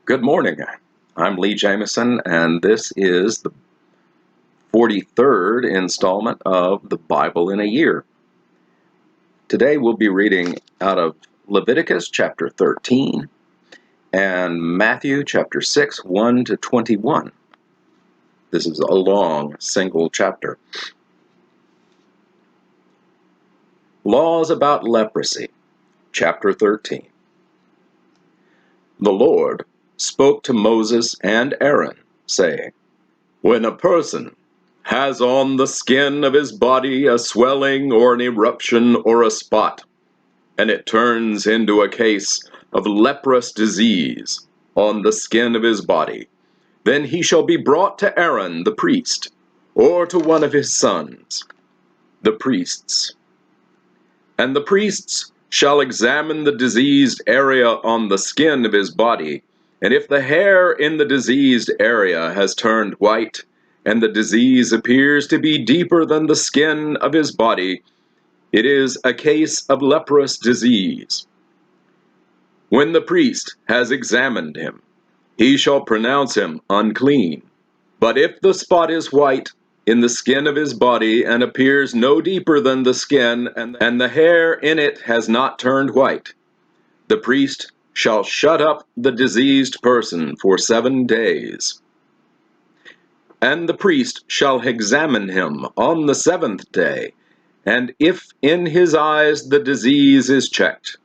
Good morning. I'm Lee Jameson, and this is the 43rd installment of the Bible in a Year. Today we'll be reading out of Leviticus chapter 13 and Matthew chapter 6, 1 to 21. This is a long single chapter. Laws about leprosy, chapter 13. The Lord spoke to Moses and Aaron, saying, "When a person has on the skin of his body a swelling or an eruption or a spot, and it turns into a case of leprous disease on the skin of his body, then he shall be brought to Aaron the priest, or to one of his sons, the priests. And the priests shall examine the diseased area on the skin of his body, and if the hair in the diseased area has turned white, and the disease appears to be deeper than the skin of his body, it is a case of leprous disease. When the priest has examined him, he shall pronounce him unclean. But if the spot is white in the skin of his body and appears no deeper than the skin, and the hair in it has not turned white, the priest shall shut up the diseased person for 7 days. And the priest shall examine him on the 7th day, and if in his eyes the disease is checked,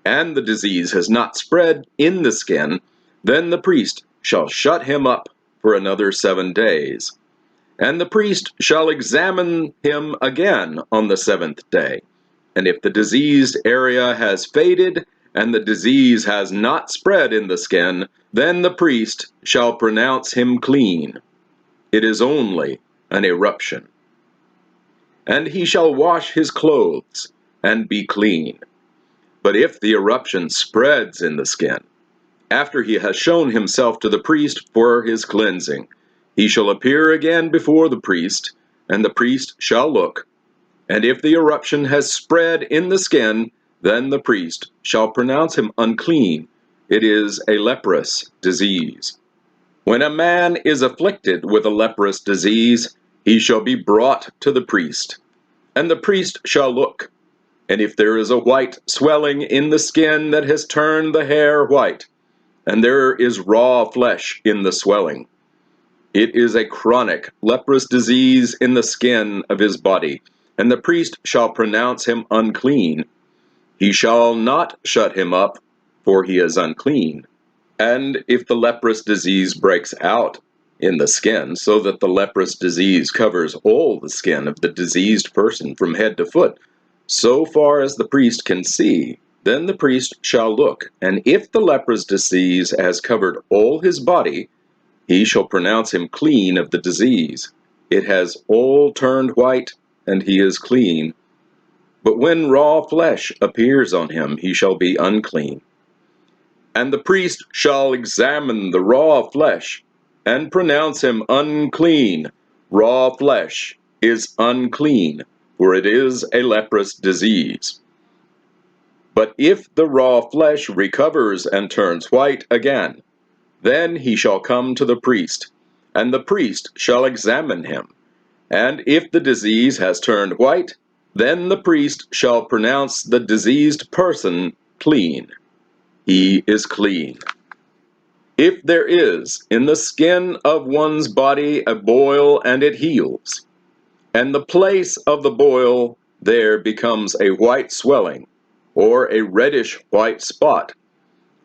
and the disease has not spread in the skin, then the priest shall shut him up for another 7 days. And the priest shall examine him again on the 7th day. And if the diseased area has faded, and the disease has not spread in the skin, then the priest shall pronounce him clean. It is only an eruption. And he shall wash his clothes, and be clean. But if the eruption spreads in the skin, after he has shown himself to the priest for his cleansing, he shall appear again before the priest, and the priest shall look. And if the eruption has spread in the skin, then the priest shall pronounce him unclean. It is a leprous disease. When a man is afflicted with a leprous disease, he shall be brought to the priest, and the priest shall look. And if there is a white swelling in the skin that has turned the hair white, and there is raw flesh in the swelling, it is a chronic leprous disease in the skin of his body, and the priest shall pronounce him unclean. He shall not shut him up, for he is unclean. And if the leprous disease breaks out in the skin, so that the leprous disease covers all the skin of the diseased person from head to foot, so far as the priest can see, then the priest shall look, and if the leprous disease has covered all his body, he shall pronounce him clean of the disease. It has all turned white, and he is clean. But when raw flesh appears on him, he shall be unclean. And the priest shall examine the raw flesh, and pronounce him unclean. Raw flesh is unclean, for it is a leprous disease. But if the raw flesh recovers and turns white again, then he shall come to the priest, and the priest shall examine him. And if the disease has turned white, then the priest shall pronounce the diseased person clean. He is clean. If there is in the skin of one's body a boil and it heals, and the place of the boil there becomes a white swelling, or a reddish white spot,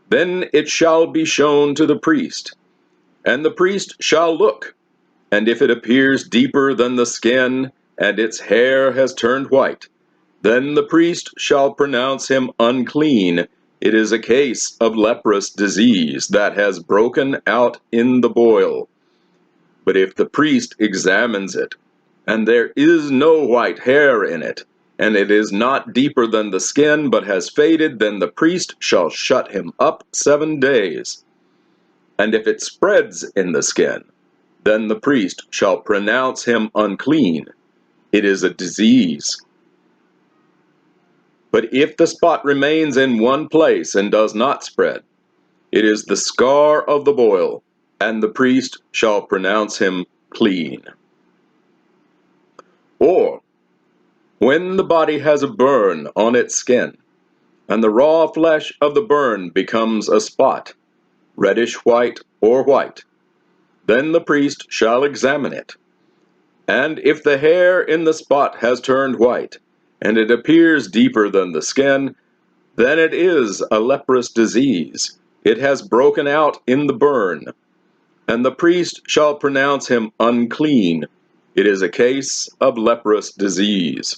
then it shall be shown to the priest, and the priest shall look, and if it appears deeper than the skin, and its hair has turned white, then the priest shall pronounce him unclean. It is a case of leprous disease that has broken out in the boil. But if the priest examines it, and there is no white hair in it, and it is not deeper than the skin, but has faded, then the priest shall shut him up 7 days. And if it spreads in the skin, then the priest shall pronounce him unclean. It is a disease. But if the spot remains in one place and does not spread, It is the scar of the boil, and the priest shall pronounce him clean. Or, when the body has a burn on its skin, and the raw flesh of the burn becomes a spot, reddish white or white, then the priest shall examine it. And if the hair in the spot has turned white, and it appears deeper than the skin, then it is a leprous disease. It has broken out in the burn, and the priest shall pronounce him unclean. It is a case of leprous disease.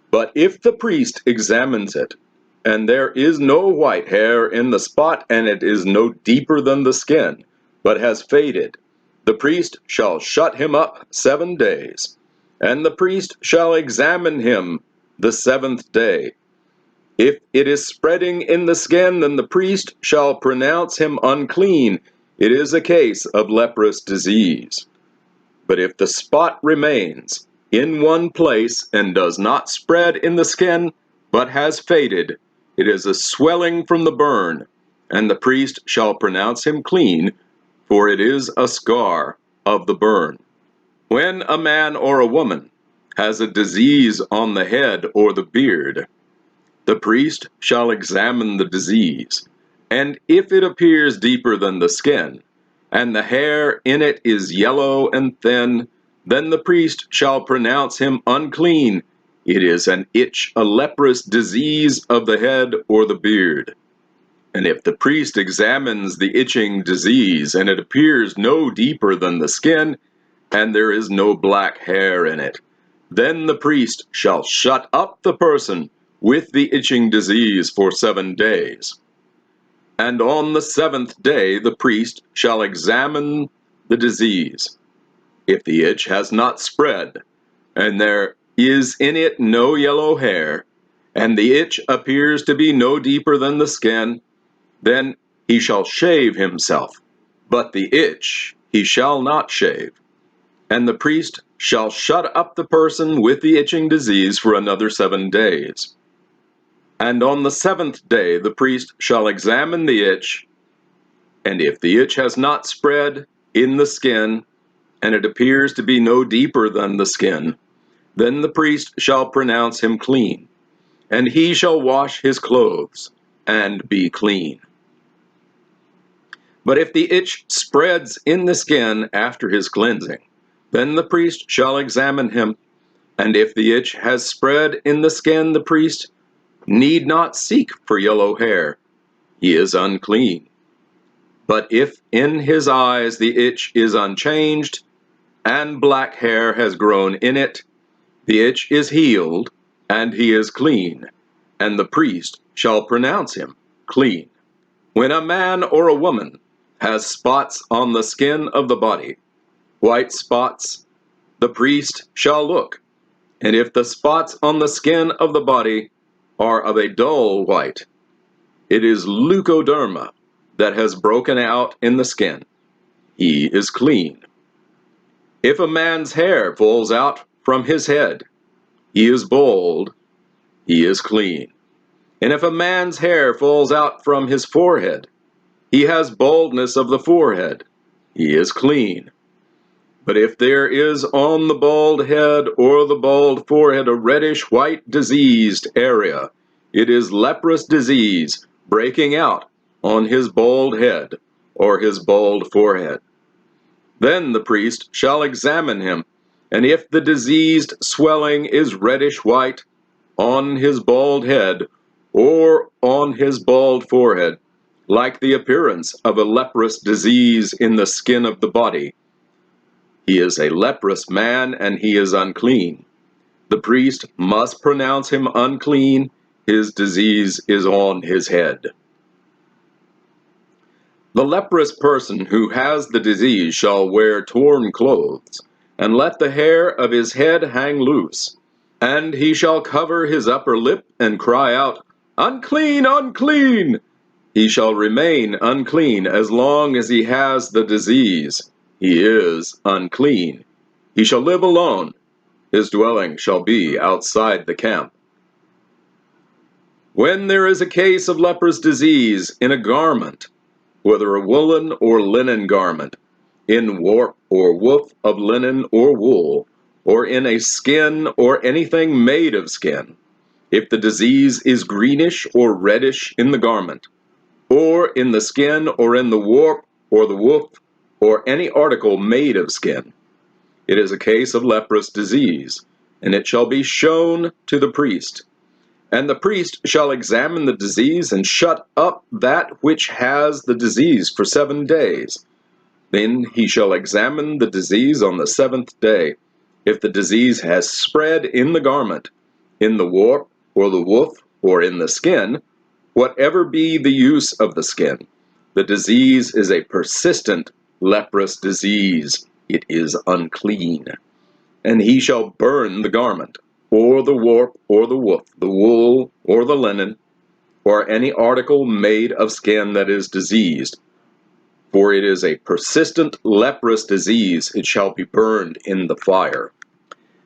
But if the priest examines it, and there is no white hair in the spot, and it is no deeper than the skin, but has faded, the priest shall shut him up 7 days, and the priest shall examine him the 7th day. If it is spreading in the skin, then the priest shall pronounce him unclean. It is a case of leprous disease. But if the spot remains in one place and does not spread in the skin, but has faded, it is a swelling from the burn, and the priest shall pronounce him clean, for it is a scar of the burn. When a man or a woman has a disease on the head or the beard, the priest shall examine the disease, and if it appears deeper than the skin, and the hair in it is yellow and thin, then the priest shall pronounce him unclean. It is an itch, a leprous disease of the head or the beard. And if the priest examines the itching disease, and it appears no deeper than the skin, and there is no black hair in it, then the priest shall shut up the person with the itching disease for 7 days. And on the 7th day the priest shall examine the disease. If the itch has not spread, and there is in it no yellow hair, and the itch appears to be no deeper than the skin, then he shall shave himself, but the itch he shall not shave. And the priest shall shut up the person with the itching disease for another 7 days. And on the 7th day the priest shall examine the itch, and if the itch has not spread in the skin, and it appears to be no deeper than the skin, then the priest shall pronounce him clean, and he shall wash his clothes and be clean. But if the itch spreads in the skin after his cleansing, then the priest shall examine him, and if the itch has spread in the skin, the priest need not seek for yellow hair. He is unclean. But if in his eyes the itch is unchanged, and black hair has grown in it, the itch is healed, and he is clean, and the priest shall pronounce him clean. When a man or a woman has spots on the skin of the body, white spots, the priest shall look, and if the spots on the skin of the body are of a dull white, it is leukoderma that has broken out in the skin. He is clean. If a man's hair falls out from his head, he is bald, he is clean. And if a man's hair falls out from his forehead, he has baldness of the forehead, he is clean. But if there is on the bald head or the bald forehead a reddish white diseased area, it is leprous disease breaking out on his bald head or his bald forehead. Then the priest shall examine him, and if the diseased swelling is reddish white on his bald head or on his bald forehead, like the appearance of a leprous disease in the skin of the body, he is a leprous man, and he is unclean. The priest must pronounce him unclean. His disease is on his head. The leprous person who has the disease shall wear torn clothes, and let the hair of his head hang loose. And he shall cover his upper lip and cry out, "Unclean, unclean!" He shall remain unclean as long as he has the disease. He is unclean. He shall live alone. His dwelling shall be outside the camp. When there is a case of leprous disease in a garment, whether a woolen or linen garment, in warp or woof of linen or wool, or in a skin or anything made of skin, if the disease is greenish or reddish in the garment, or in the skin, or in the warp, or the woof, or any article made of skin, it is a case of leprous disease, and it shall be shown to the priest. And the priest shall examine the disease and shut up that which has the disease for 7 days. Then he shall examine the disease on the 7th day. If the disease has spread in the garment, in the warp, or the woof, or in the skin, whatever be the use of the skin, the disease is a persistent leprous disease. It is unclean. And he shall burn the garment, or the warp, or the woof, the wool, or the linen, or any article made of skin that is diseased. For it is a persistent leprous disease, it shall be burned in the fire.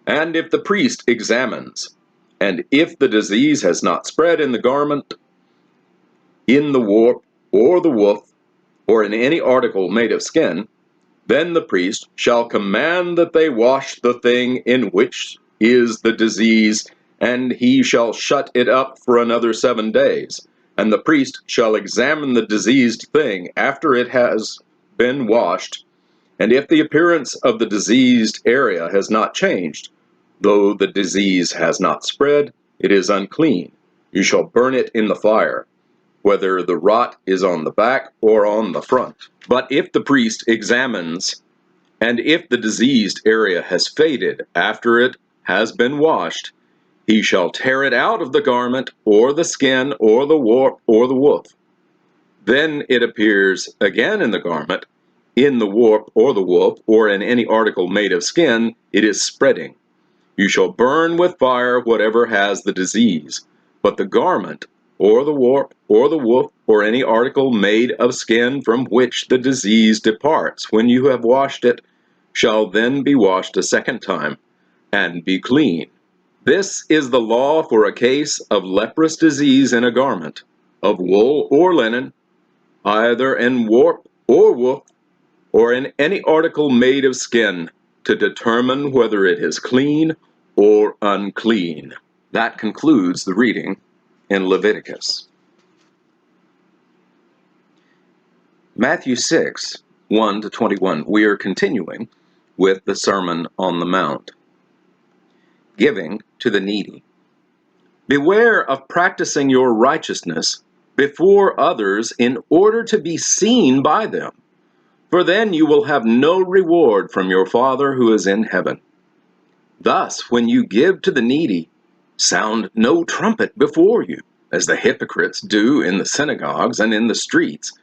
And if the priest examines, and if the disease has not spread in the garment, in the warp, or the woof, or in any article made of skin, then the priest shall command that they wash the thing in which is the disease, and he shall shut it up for another 7 days. And the priest shall examine the diseased thing after it has been washed, and if the appearance of the diseased area has not changed, though the disease has not spread, it is unclean. You shall burn it in the fire, whether the rot is on the back or on the front. But if the priest examines, and if the diseased area has faded after it has been washed, he shall tear it out of the garment, or the skin, or the warp, or the woof. Then it appears again in the garment, in the warp, or the woof, or in any article made of skin, it is spreading. You shall burn with fire whatever has the disease. But the garment, or the warp, or the woof, or any article made of skin from which the disease departs, when you have washed it, shall then be washed a second time, and be clean. This is the law for a case of leprous disease in a garment, of wool or linen, either in warp or woof, or in any article made of skin, to determine whether it is clean or unclean. That concludes the reading in Leviticus. Matthew 6, 1 to 21. We are continuing with the Sermon on the Mount. Giving to the needy. Beware of practicing your righteousness before others in order to be seen by them, for then you will have no reward from your Father who is in heaven. Thus, when you give to the needy, sound no trumpet before you, as the hypocrites do in the synagogues and in the streets,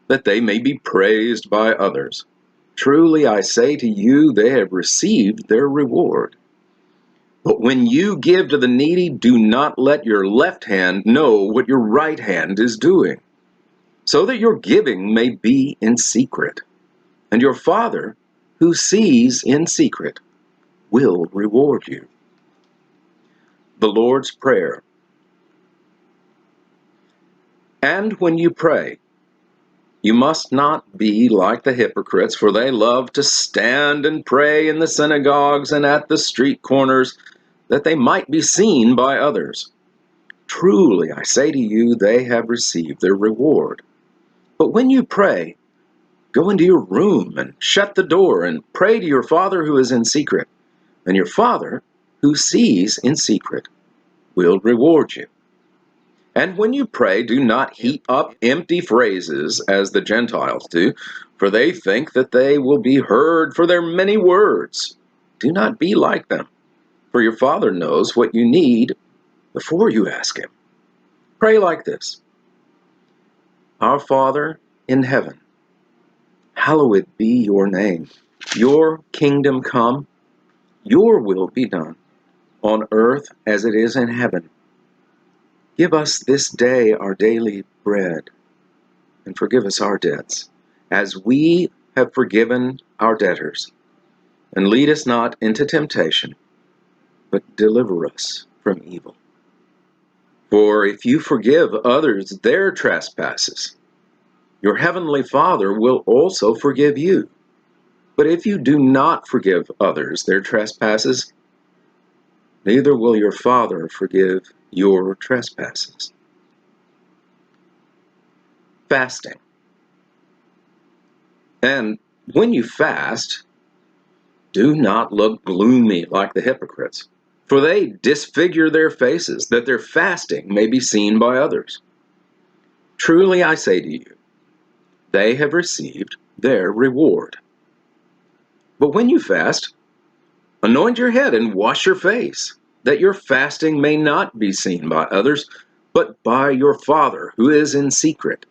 that they may be praised by others. Truly I say to you, they have received their reward. But when you give to the needy, do not let your left hand know what your right hand is doing, so that your giving may be in secret. And your Father, who sees in secret, will reward you. The Lord's Prayer. And when you pray, you must not be like the hypocrites, for they love to stand and pray in the synagogues and at the street corners, that they might be seen by others. Truly, I say to you, they have received their reward. But when you pray, go into your room and shut the door and pray to your Father who is in secret, and your Father, who sees in secret, will reward you. And when you pray, do not heap up empty phrases as the Gentiles do, for they think that they will be heard for their many words. Do not be like them, for your Father knows what you need before you ask Him. Pray like this: Our Father in heaven, hallowed be your name. Your kingdom come, your will be done, on earth as it is in heaven. Give us this day our daily bread, and forgive us our debts, as we have forgiven our debtors. And lead us not into temptation, but deliver us from evil. For if you forgive others their trespasses, your heavenly Father will also forgive you. But if you do not forgive others their trespasses, neither will your Father forgive your trespasses. Fasting. And when you fast, do not look gloomy like the hypocrites, for they disfigure their faces, that their fasting may be seen by others. Truly I say to you, they have received their reward. But when you fast, anoint your head and wash your face, that your fasting may not be seen by others, but by your Father who is in secret.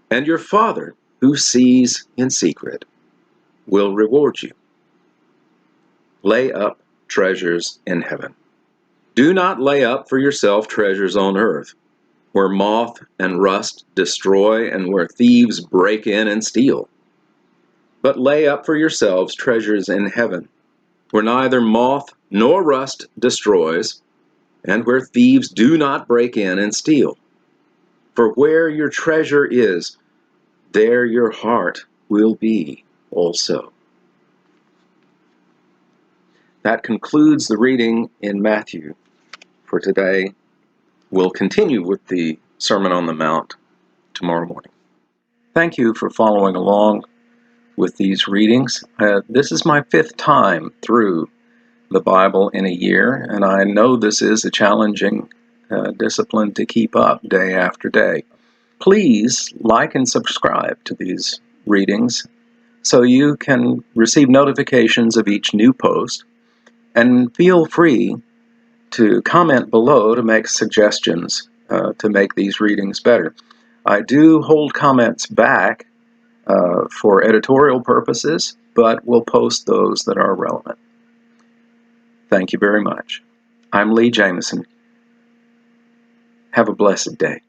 And your Father who sees in secret will reward you. Lay up treasures in heaven. Do not lay up for yourself treasures on earth, where moth and rust destroy and where thieves break in and steal. But lay up for yourselves treasures in heaven, where neither moth nor rust destroys, and where thieves do not break in and steal. For where your treasure is, there your heart will be also. That concludes the reading in Matthew for today. We'll continue with the Sermon on the Mount tomorrow morning. Thank you for following along with these readings. This is my 5th time through the Bible in a year, and I know this is a challenging discipline to keep up day after day. Please like and subscribe to these readings so you can receive notifications of each new post, and feel free to comment below to make suggestions to make these readings better. I do hold comments back for editorial purposes, but we'll post those that are relevant. Thank you very much. I'm Lee Jameson. Have a blessed day.